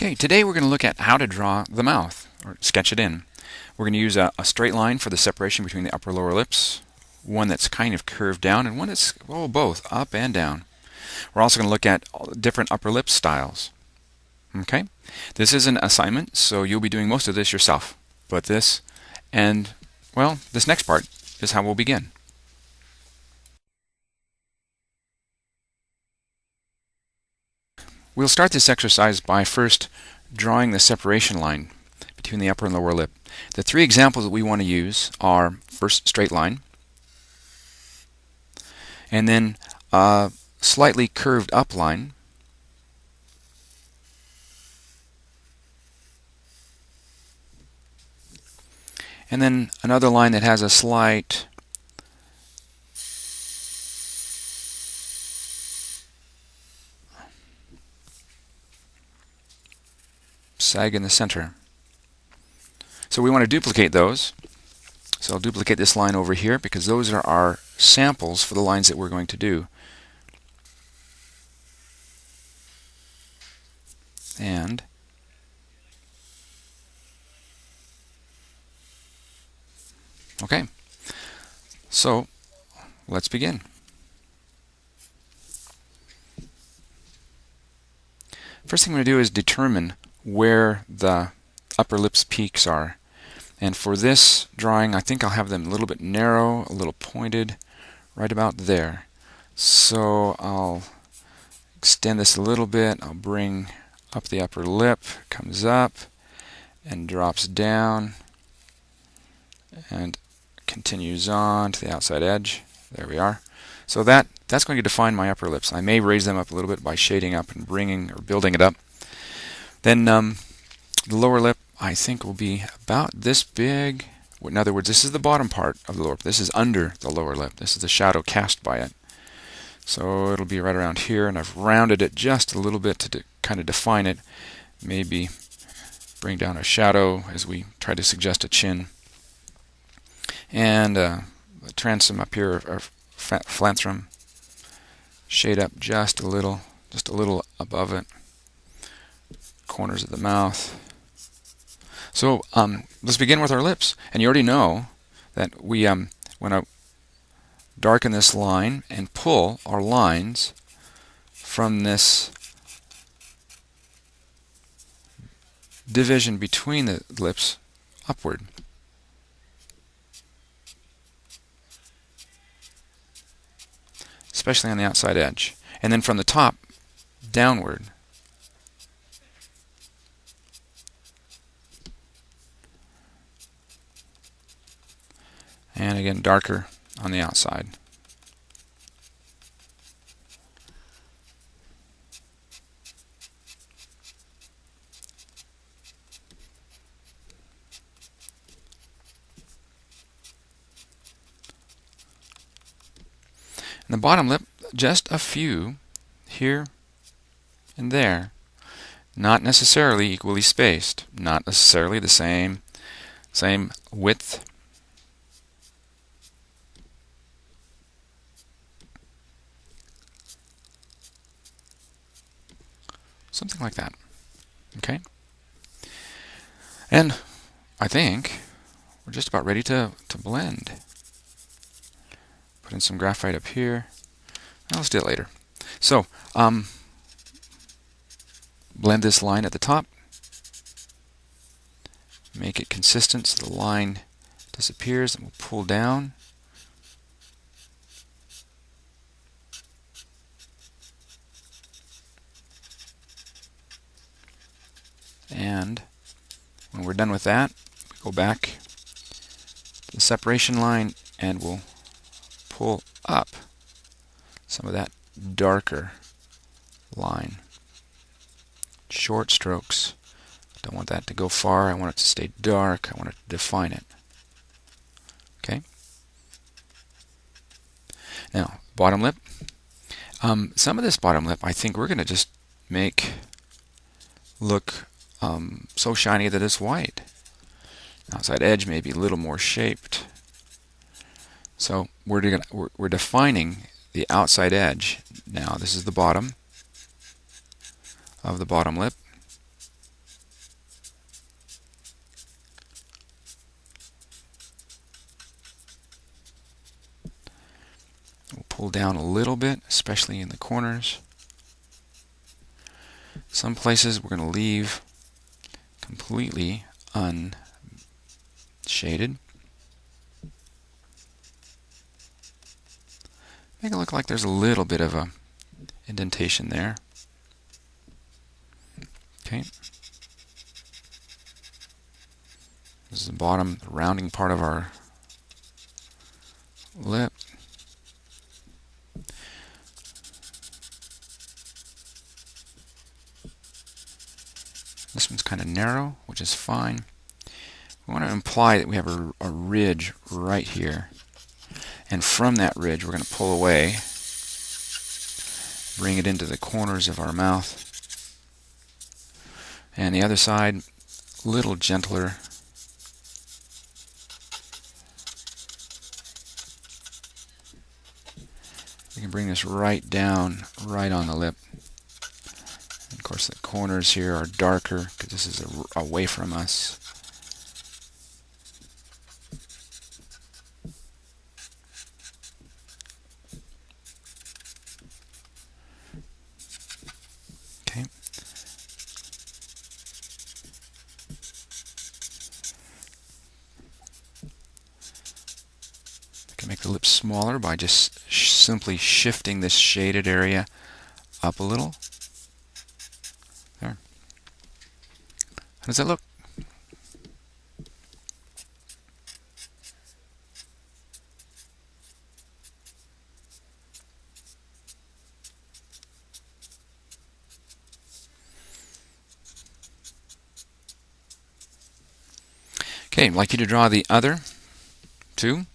Okay, today we're going to look at how to draw the mouth, or sketch it in. We're going to use a straight line for the separation between the upper and lower lips, one that's kind of curved down, and one that's, well, both, up and down. We're also going to look at different upper lip styles. Okay, this is an assignment, so you'll be doing most of this yourself. But this, and, well, this next part is how we'll begin. We'll start this exercise by first drawing the separation line between the upper and lower lip. The three examples that we want to use are first straight line, and then a slightly curved up line, and then another line that has a slight sag in the center. So we want to duplicate those. So I'll duplicate this line over here because those are our samples for the lines that we're going to do. And okay, so let's begin. First thing we're going to do is determine where the upper lips peaks are. And for this drawing, I think I'll have them a little bit narrow, a little pointed, right about there. So I'll extend this a little bit. I'll bring up the upper lip, comes up and drops down and continues on to the outside edge. There we are. So that's going to define my upper lips. I may raise them up a little bit by shading up and bringing or building it up. Then the lower lip, I think, will be about this big. In other words, this is the bottom part of the lower lip. This is under the lower lip. This is the shadow cast by it. So it'll be right around here, and I've rounded it just a little bit to kind of define it. Maybe bring down a shadow as we try to suggest a chin. And a transom up here, or phlanthrum. Shade up just a little above it. Corners of the mouth. So let's begin with our lips. And you already know that we want to darken this line and pull our lines from this division between the lips upward. Especially on the outside edge. And then from the top downward. And again, darker on the outside. And the bottom lip, just a few here and there. Not necessarily equally spaced. Not necessarily the same width. Something like that. Okay? And I think we're just about ready to blend. Put in some graphite up here. Well, let's do it later. So, blend this line at the top. Make it consistent so the line disappears, and we'll pull down. And when we're done with that, we go back to the separation line and we'll pull up some of that darker line. Short strokes. Don't want that to go far. I want it to stay dark. I want it to define it. Okay? Now, bottom lip. Some of this bottom lip I think we're going to just make look so shiny that it's white. Outside edge may be a little more shaped. So we're defining the outside edge. Now this is the bottom of the bottom lip. pull down a little bit, especially in the corners. Some places we're going to leave completely unshaded. Make it look like there's a little bit of a indentation there. Okay. This is the bottom, the rounding part of our lip. This one's kind of narrow, which is fine. We want to imply that we have a ridge right here. And from that ridge, we're going to pull away, bring it into the corners of our mouth. And the other side, a little gentler. We can bring this right down, right on the lip. And of course, the corners here are darker because this is away from us. Okay. We can make the lips smaller by just simply shifting this shaded area up a little. There. How does that look? Okay, I'd like you to draw the other two.